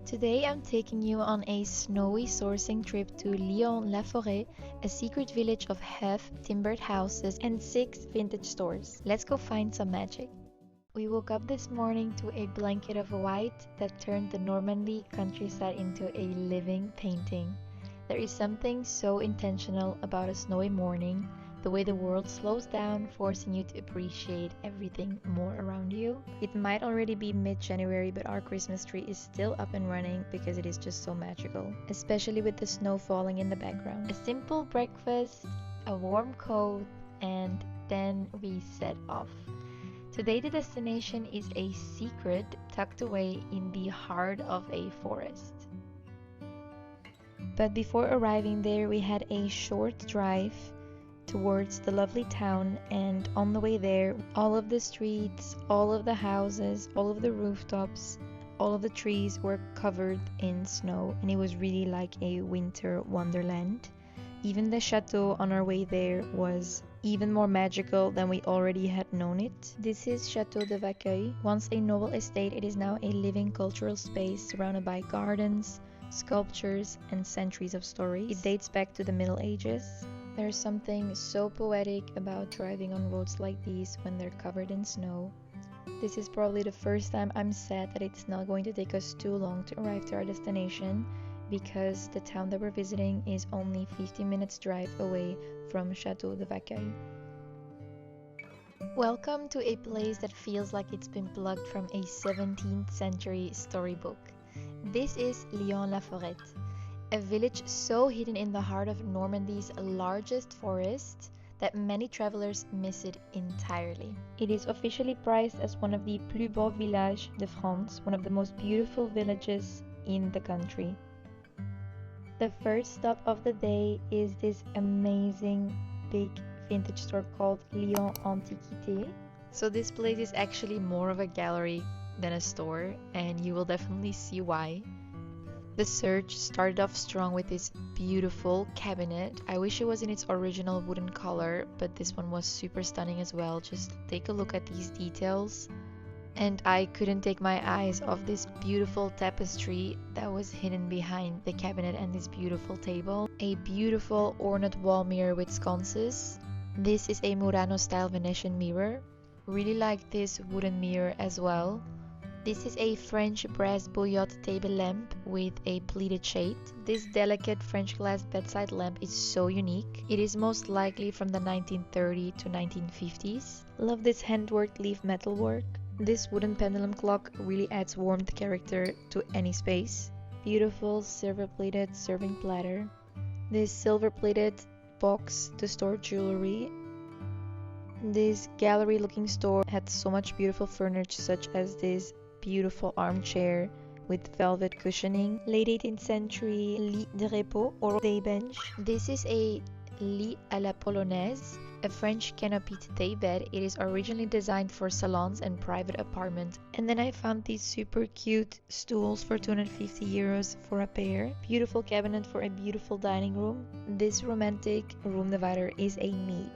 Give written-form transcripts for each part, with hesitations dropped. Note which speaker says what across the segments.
Speaker 1: Today I'm taking you on a snowy sourcing trip to Lyons-la-Forêt, a secret village of half-timbered houses and 6 vintage stores. Let's go find some magic. We woke up this morning to a blanket of white that turned the Normandy countryside into a living painting. There is something so intentional about a snowy morning, the way the world slows down, forcing you to appreciate everything more around you. It might already be mid-January, but our Christmas tree is still up and running because it is just so magical, especially with the snow falling in the background. A simple breakfast, a warm coat, and then we set off. Today the destination is a secret tucked away in the heart of a forest. But before arriving there, we had a short drive towards the lovely town, and on the way there, all of the streets, all of the houses, all of the rooftops, all of the trees were covered in snow, and it was really like a winter wonderland. Even the chateau on our way there was even more magical than we already had known it. This is Château de Vaccueil. Once a noble estate, it is now a living cultural space surrounded by gardens, sculptures, and centuries of stories. It dates back to the Middle Ages. There's something so poetic about driving on roads like these when they're covered in snow. This is probably the first time I'm sad that it's not going to take us too long to arrive to our destination, because the town that we're visiting is only 15 minutes drive away from Château de Vaccueil. Welcome to a place that feels like it's been plucked from a 17th century storybook. This is Lyons-la-Forêt, a village so hidden in the heart of Normandy's largest forest that many travelers miss it entirely. It is officially prized as one of the plus beaux villages de France, one of the most beautiful villages in the country. The first stop of the day is this amazing big vintage store called Lyons Antiquité. So this place is actually more of a gallery than a store, and you will definitely see why. The search started off strong with this beautiful cabinet. I wish it was in its original wooden color, but this one was super stunning as well. Just take a look at these details. And I couldn't take my eyes off this beautiful tapestry that was hidden behind the cabinet and this beautiful table. A beautiful ornate wall mirror with sconces. This is a Murano style Venetian mirror. Really like this wooden mirror as well. This is a French brass bouillotte table lamp with a pleated shade. This delicate French glass bedside lamp is so unique. It is most likely from the 1930s to 1950s. Love this handworked leaf metalwork. This wooden pendulum clock really adds warmth character to any space. Beautiful silver-plated serving platter. This silver-plated box to store jewelry. This gallery-looking store had so much beautiful furniture, such as this beautiful armchair with velvet cushioning. Late 18th century lit de repos or day bench. This is a lit à la polonaise, a French canopied daybed. It is originally designed for salons and private apartments. And then I found these super cute stools for 250 euros for a pair. Beautiful cabinet for a beautiful dining room. This romantic room divider is a need.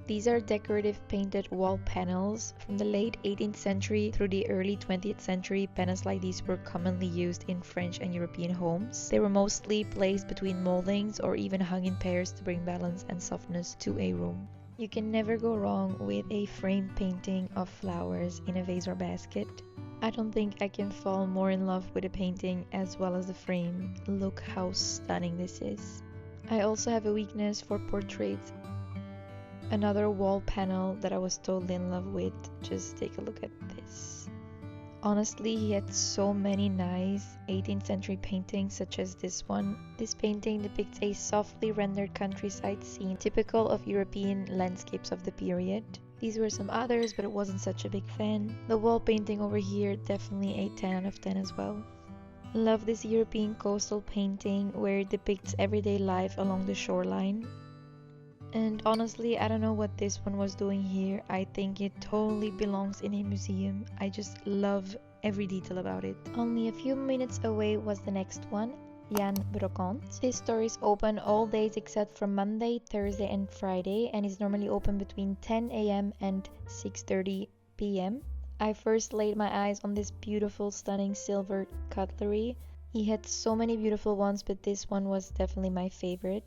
Speaker 1: These are decorative painted wall panels. From the late 18th century through the early 20th century, panels like these were commonly used in French and European homes. They were mostly placed between moldings or even hung in pairs to bring balance and softness to a room. You can never go wrong with a frame painting of flowers in a vase or basket. I don't think I can fall more in love with a painting as well as the frame. Look how stunning this is. I also have a weakness for portraits. Another wall panel that I was totally in love with. Just take a look at this. Honestly, he had so many nice 18th century paintings such as this one. This painting depicts a softly rendered countryside scene typical of European landscapes of the period. These were some others, but it wasn't such a big fan. The wall painting over here, definitely a 10 out of 10 as well. Love this European coastal painting where it depicts everyday life along the shoreline. And honestly, I don't know what this one was doing here. I think it totally belongs in a museum. I just love every detail about it. Only a few minutes away was the next one, Yan Broant. This store is open all days except for Monday, Thursday and Friday, and is normally open between 10 a.m. and 6:30 p.m. I first laid my eyes on this beautiful, stunning silver cutlery. He had so many beautiful ones, but this one was definitely my favorite.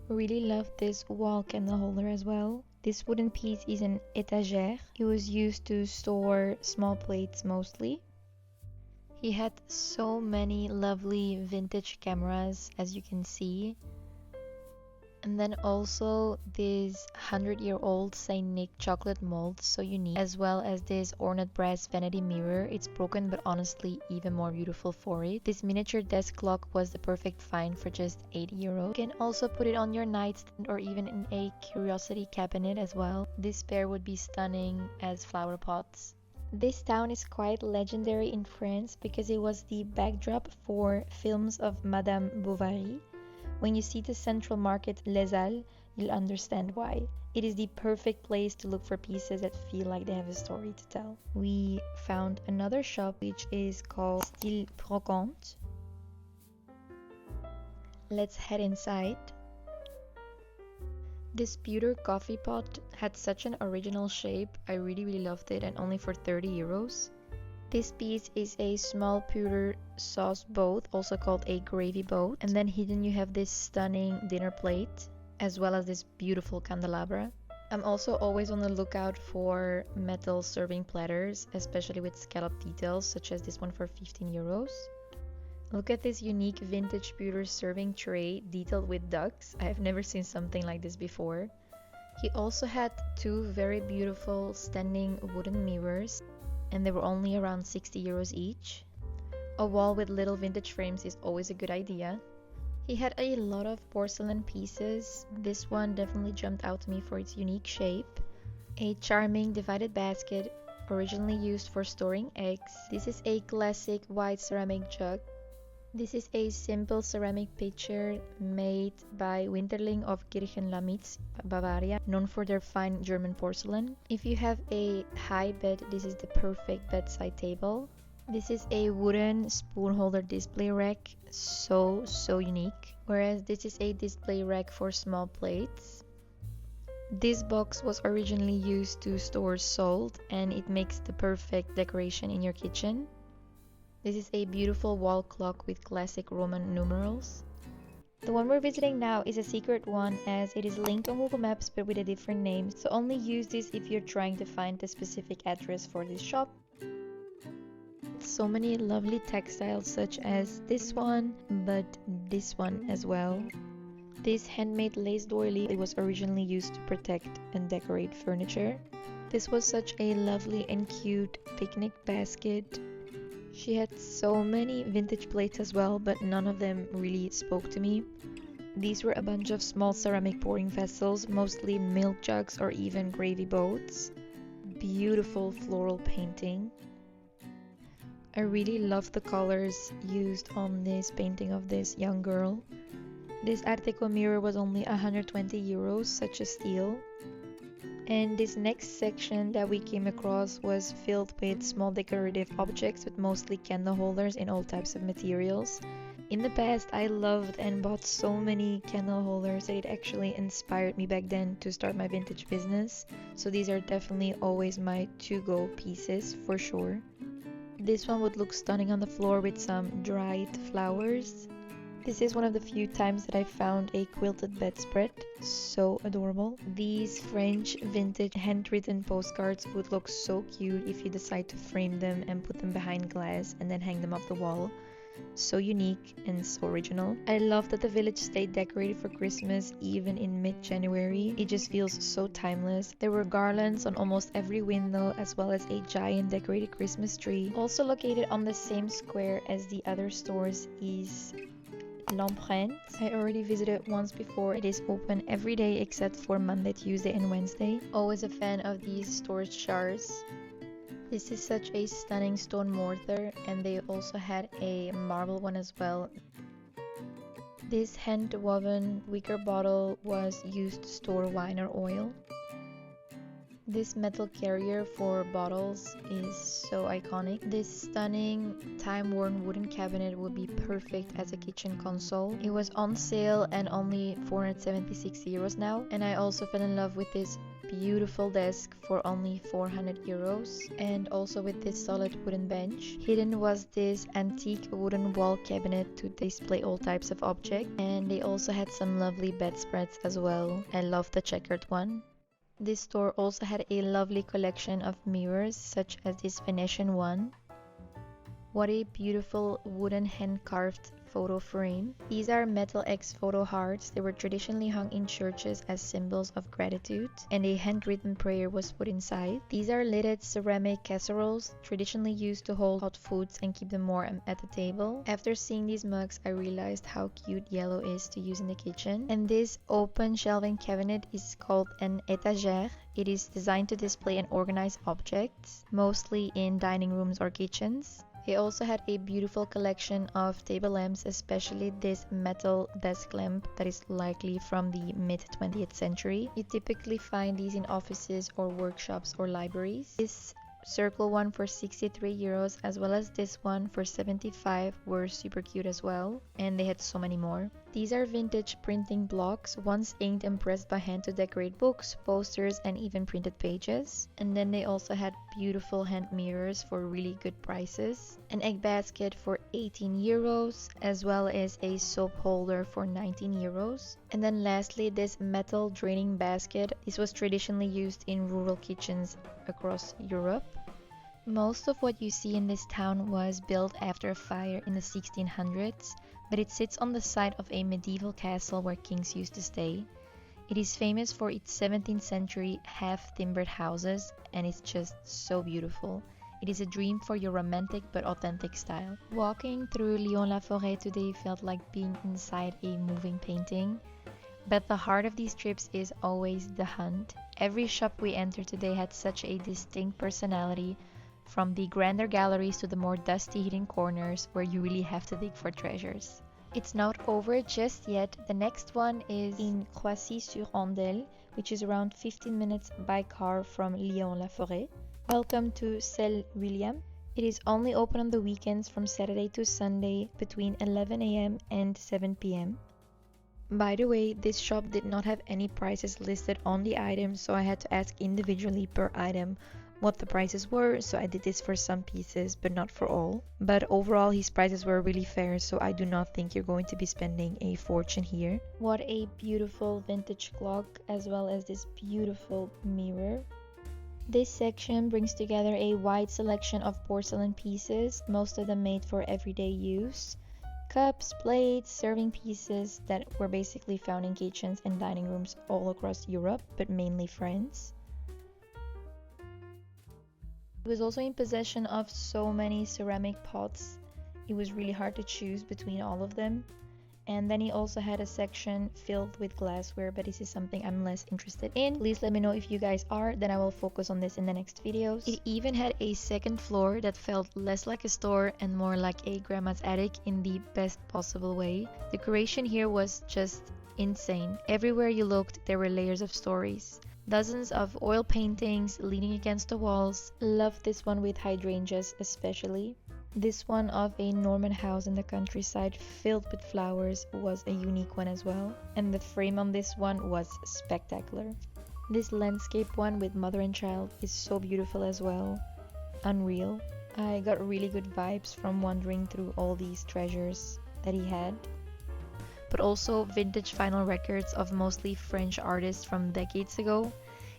Speaker 1: Really loved this wall candle holder as well. This wooden piece is an étagère. It was used to store small plates mostly. He had so many lovely vintage cameras, as you can see. And then also this 100-year-old Saint Nick chocolate mold, so unique, as well as this ornate brass vanity mirror. It's broken, but honestly even more beautiful for it. This miniature desk clock was the perfect find for just €80. You can also put it on your nightstand or even in a curiosity cabinet as well. This pair would be stunning as flower pots. This town is quite legendary in France because it was the backdrop for films of Madame Bovary. When you see the central market Les Halles, you'll understand why. It is the perfect place to look for pieces that feel like they have a story to tell. We found another shop which is called Style Brocante. Let's head inside. This pewter coffee pot had such an original shape. I really loved it, and only for €30. This piece is a small pewter sauce boat, also called a gravy boat. And then hidden you have this stunning dinner plate, as well as this beautiful candelabra. I'm also always on the lookout for metal serving platters, especially with scallop details, such as this one for €15. Look at this unique vintage pewter serving tray detailed with ducks. I have never seen something like this before. He also had two very beautiful standing wooden mirrors, and they were only around €60 each. A wall with little vintage frames is always a good idea. He had a lot of porcelain pieces. This one definitely jumped out to me for its unique shape. A charming divided basket, originally used for storing eggs. This is a classic white ceramic jug. This is a simple ceramic pitcher made by Winterling of Kirchenlamitz, Bavaria, known for their fine German porcelain. If you have a high bed, this is the perfect bedside table. This is a wooden spoon holder display rack, so unique. Whereas this is a display rack for small plates. This box was originally used to store salt, and it makes the perfect decoration in your kitchen. This is a beautiful wall clock with classic Roman numerals. The one we're visiting now is a secret one, as it is linked on Google Maps but with a different name, so only use this if you're trying to find the specific address for this shop. So many lovely textiles such as this one, but this one as well. This handmade lace doily, it was originally used to protect and decorate furniture. This was such a lovely and cute picnic basket. She had so many vintage plates as well, but none of them really spoke to me. These were a bunch of small ceramic pouring vessels, mostly milk jugs or even gravy boats. Beautiful floral painting. I really love the colors used on this painting of this young girl. This Art Deco mirror was only €120, such a steal. And this next section that we came across was filled with small decorative objects, with mostly candle holders in all types of materials. In the past, I loved and bought so many candle holders that it actually inspired me back then to start my vintage business. So these are definitely always my to-go pieces for sure. This one would look stunning on the floor with some dried flowers. This is one of the few times that I found a quilted bedspread. So adorable. These French vintage handwritten postcards would look so cute if you decide to frame them and put them behind glass and then hang them off the wall. So unique and so original. I love that the village stayed decorated for Christmas even in mid-January. It just feels so timeless. There were garlands on almost every window, as well as a giant decorated Christmas tree. Also located on the same square as the other stores is L'Empreinte. I already visited once before. It is open every day except for Monday, Tuesday and Wednesday. Always a fan of these storage jars. This is such a stunning stone mortar, and they also had a marble one as well. This hand-woven wicker bottle was used to store wine or oil. This metal carrier for bottles is so iconic. This stunning, time-worn wooden cabinet would be perfect as a kitchen console. It was on sale and only €476 now. And I also fell in love with this beautiful desk for only 400 euros, and also with this solid wooden bench. Hidden was this antique wooden wall cabinet to display all types of objects, and they also had some lovely bedspreads as well. I love the checkered one. This store also had a lovely collection of mirrors, such as this Venetian one. What a beautiful wooden hand-carved photo frame. These are metal X photo hearts. They were traditionally hung in churches as symbols of gratitude, and a handwritten prayer was put inside. These are lidded ceramic casseroles, traditionally used to hold hot foods and keep them warm at the table. After seeing these mugs, I realized how cute yellow is to use in the kitchen. And this open shelving cabinet is called an étagère. It is designed to display and organize objects, mostly in dining rooms or kitchens. They also had a beautiful collection of table lamps, especially this metal desk lamp that is likely from the mid-20th century. You typically find these in offices or workshops or libraries. This circle one for 63 euros as well as this one for 75 were super cute as well, and they had so many more. These are vintage printing blocks, once inked and pressed by hand to decorate books, posters, and even printed pages. And then they also had beautiful hand mirrors for really good prices, an egg basket for 18 euros, as well as a soap holder for 19 euros. And then lastly, this metal draining basket. This was traditionally used in rural kitchens across Europe. Most of what you see in this town was built after a fire in the 1600s, but it sits on the site of a medieval castle where kings used to stay. It is famous for its 17th century half-timbered houses, and it's just so beautiful. It is a dream for your romantic but authentic style. Walking through Lyons-la-Forêt today felt like being inside a moving painting. But the heart of these trips is always the hunt. Every shop we entered today had such a distinct personality, from the grander galleries to the more dusty hidden corners where you really have to dig for treasures. It's not over just yet. The next one is in Croissy-sur-Andelle, which is around 15 minutes by car from Lyons-la-Forêt. Welcome to Celle William. It is only open on the weekends from Saturday to Sunday between 11 a.m. and 7 p.m. By the way, this shop did not have any prices listed on the items, so I had to ask individually per item what the prices were, so I did this for some pieces but not for all. But overall his prices were really fair, so I do not think you're going to be spending a fortune here. What a beautiful vintage clock, as well as this beautiful mirror. This section brings together a wide selection of porcelain pieces, most of them made for everyday use. Cups, plates, serving pieces that were basically found in kitchens and dining rooms all across Europe, but mainly France. He was also in possession of so many ceramic pots. It was really hard to choose between all of them. And then he also had a section filled with glassware, but this is something I'm less interested in. Please let me know if you guys are, then I will focus on this in the next videos. It even had a second floor that felt less like a store and more like a grandma's attic in the best possible way. Decoration here was just insane. Everywhere you looked, there were layers of stories. Dozens of oil paintings leaning against the walls. Love this one with hydrangeas especially. This one of a Norman house in the countryside filled with flowers was a unique one as well. And the frame on this one was spectacular. This landscape one with mother and child is so beautiful as well. Unreal. I got really good vibes from wandering through all these treasures that he had. But also vintage vinyl records of mostly French artists from decades ago.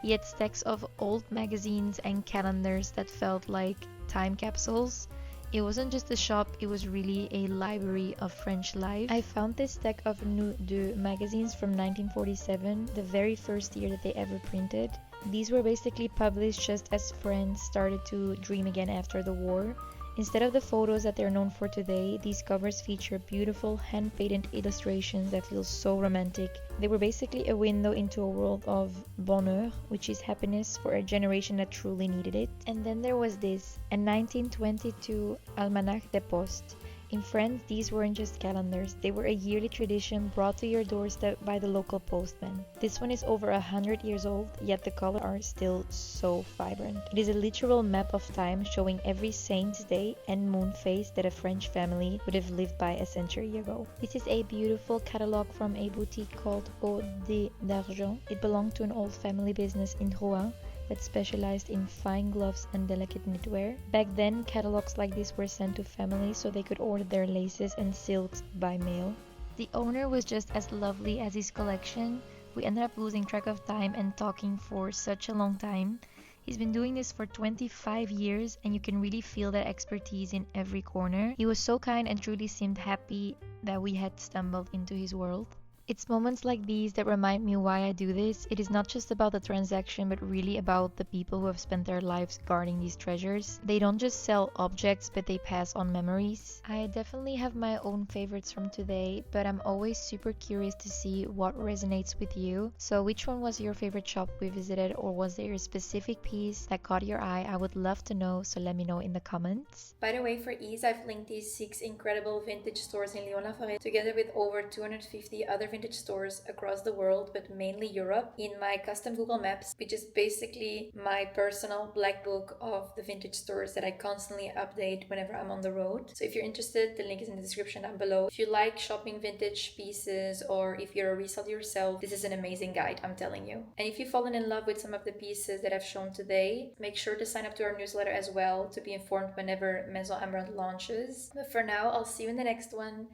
Speaker 1: He had stacks of old magazines and calendars that felt like time capsules. It wasn't just a shop, it was really a library of French life. I found this stack of Nous Deux magazines from 1947, the very first year that they ever printed. These were basically published just as France started to dream again after the war. Instead of the photos that they're known for today, these covers feature beautiful hand-painted illustrations that feel so romantic. They were basically a window into a world of bonheur, which is happiness for a generation that truly needed it. And then there was this, a 1922 Almanach de Poste, In France, these weren't just calendars, they were a yearly tradition brought to your doorstep by the local postman. This one is over 100 years old, yet the colors are still so vibrant. It is a literal map of time showing every saint's day and moon phase that a French family would have lived by a century ago. This is a beautiful catalog from a boutique called Eau d'Argent. It belonged to an old family business in Rouen that specialized in fine gloves and delicate knitwear. Back then, catalogs like this were sent to families so they could order their laces and silks by mail. The owner was just as lovely as his collection. We ended up losing track of time and talking for such a long time. He's been doing this for 25 years and you can really feel that expertise in every corner. He was so kind and truly seemed happy that we had stumbled into his world. It's moments like these that remind me why I do this. It is not just about the transaction, but really about the people who have spent their lives guarding these treasures. They don't just sell objects, but they pass on memories. I definitely have my own favorites from today, but I'm always super curious to see what resonates with you. So which one was your favorite shop we visited, or was there a specific piece that caught your eye? I would love to know, so let me know in the comments.
Speaker 2: By the way, for ease, I've linked these 6 incredible vintage stores in Lyons-la-Forêt together with over 250 other vintage stores across the world, but mainly Europe, in my custom Google Maps, which is basically my personal black book of the vintage stores that I constantly update whenever I'm on the road. So if you're interested, the link is in the description down below. If you like shopping vintage pieces or if you're a reseller yourself, this is an amazing guide, I'm telling you. And if you've fallen in love with some of the pieces that I've shown today, make sure to sign up to our newsletter as well to be informed whenever Maison Amaranth launches. But for now, I'll see you in the next one.